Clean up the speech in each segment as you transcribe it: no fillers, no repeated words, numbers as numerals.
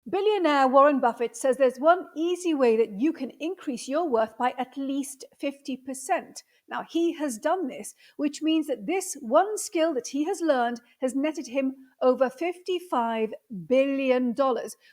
Billionaire Warren Buffett says there's one easy way that you can increase your worth by at least 50%. Now, he has done this, which means that this one skill that he has learned has netted him over $55 billion,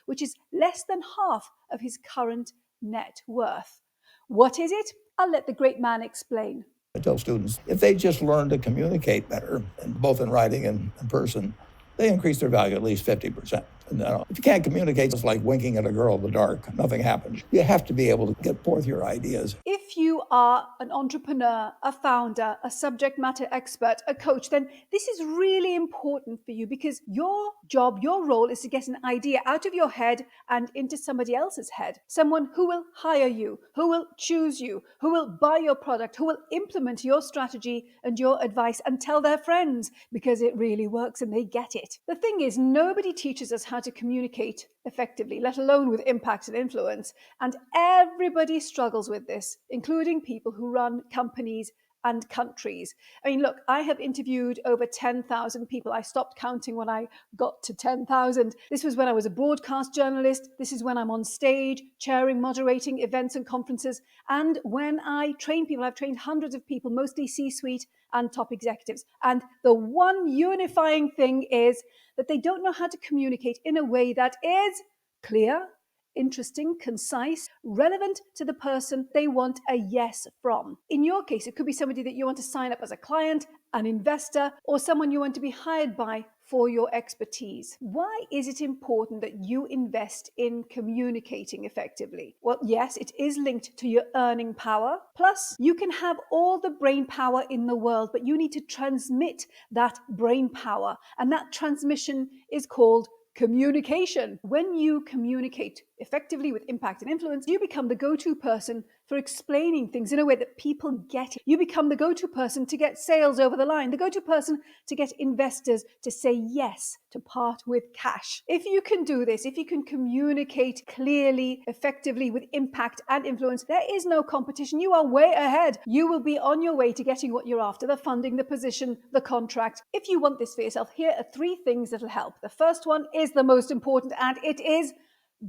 which is less than half of his current net worth. What is it? I'll let the great man explain. I tell students, if they just learn to communicate better, both in writing and in person, they increase their value at least 50%. And, if you can't communicate, it's like winking at a girl in the dark. Nothing happens. You have to be able to get forth your ideas. If you are an entrepreneur, a founder, a subject matter expert, a coach, then this is really important for you because your job, your role is to get an idea out of your head and into somebody else's head. Someone who will hire you, who will choose you, who will buy your product, who will implement your strategy and your advice and tell their friends because it really works and they get it. The thing is, nobody teaches us how to communicate effectively, let alone with impact and influence. And everybody struggles with this, including people who run companies and countries. I mean, look, I have interviewed over 10,000 people. I stopped counting when I got to 10,000. This was when I was a broadcast journalist. This is when I'm on stage, chairing, moderating events and conferences. And when I train people, I've trained hundreds of people, mostly C-suite and top executives. And the one unifying thing is that they don't know how to communicate in a way that is clear, interesting, concise, relevant to the person they want a yes from. In your case, it could be somebody that you want to sign up as a client, an investor, or someone you want to be hired by for your expertise. Why is it important that you invest in communicating effectively? Well, yes, it is linked to your earning power. Plus, you can have all the brain power in the world, but you need to transmit that brain power. And that transmission is called communication. When you communicate effectively with impact and influence, you become the go-to person for explaining things in a way that people get it. You become the go-to person to get sales over the line, the go-to person to get investors to say yes, to part with cash. If you can do this, if you can communicate clearly, effectively with impact and influence, there is no competition. You are way ahead. You will be on your way to getting what you're after, the funding, the position, the contract. If you want this for yourself, here are 3 things that'll help. The first one is the most important, and it is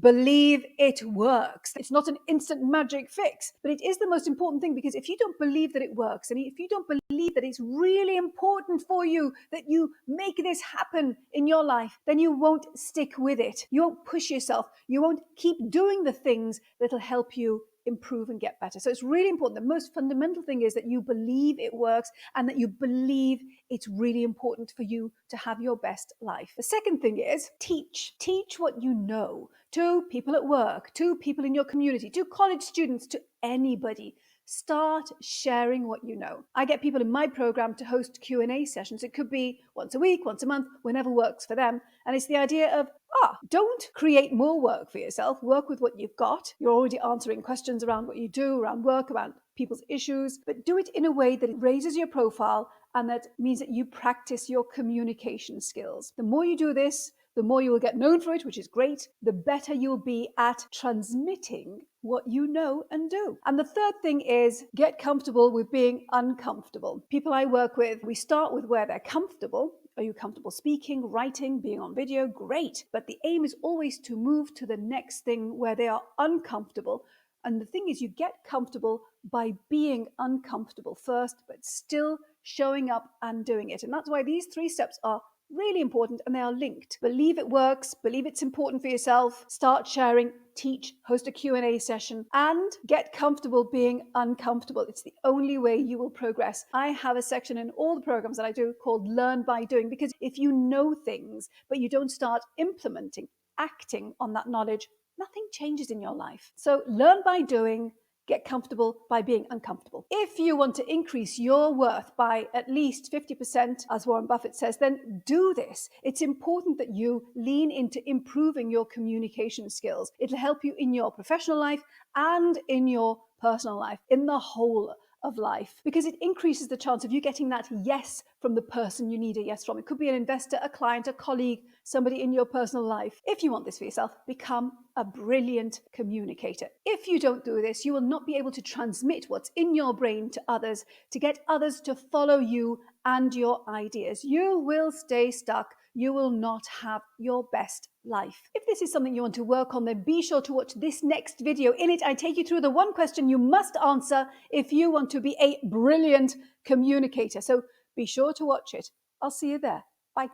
believe it works. It's not an instant magic fix, but it is the most important thing, because if you don't believe that it works, and if you don't believe that it's really important for you that you make this happen in your life, then you won't stick with it. You won't push yourself. You won't keep doing the things that'll help you improve and get better. So it's really important. The most fundamental thing is that you believe it works and that you believe it's really important for you to have your best life. The second thing is teach. Teach what you know to people at work, to people in your community, to college students, to anybody. Start sharing what you know. I get people in my program to host Q&A sessions. It could be once a week, once a month, whenever works for them. And it's the idea of, don't create more work for yourself. Work with what you've got. You're already answering questions around what you do, around work, around people's issues, but do it in a way that it raises your profile and that means that you practice your communication skills. The more you do this, the more you will get known for it, which is great. The better you'll be at transmitting what you know and do. And the third thing is get comfortable with being uncomfortable. People I work with, we start with where they're comfortable. Are you comfortable speaking, writing, being on video? Great. But the aim is always to move to the next thing where they are uncomfortable. And the thing is, you get comfortable by being uncomfortable first, but still showing up and doing it. And that's why these 3 steps are really important, and they are linked. Believe it works, believe it's important for yourself, start sharing, teach, host a Q&A session, and get comfortable being uncomfortable. It's the only way you will progress. I have a section in all the programs that I do called Learn by Doing, because if you know things, but you don't start implementing, acting on that knowledge, nothing changes in your life. So learn by doing. Get comfortable by being uncomfortable. If you want to increase your worth by at least 50%, as Warren Buffett says, then do this. It's important that you lean into improving your communication skills. It'll help you in your professional life and in your personal life, in the whole of life, because it increases the chance of you getting that yes from the person you need a yes from. It could be an investor, a client, a colleague, somebody in your personal life. If you want this for yourself, become a brilliant communicator. If you don't do this, you will not be able to transmit what's in your brain to others, to get others to follow you and your ideas. You will stay stuck. you will not have your best life. If this is something you want to work on, then be sure to watch this next video. In it, I take you through the one question you must answer if you want to be a brilliant communicator. So be sure to watch it. I'll see you there. Bye.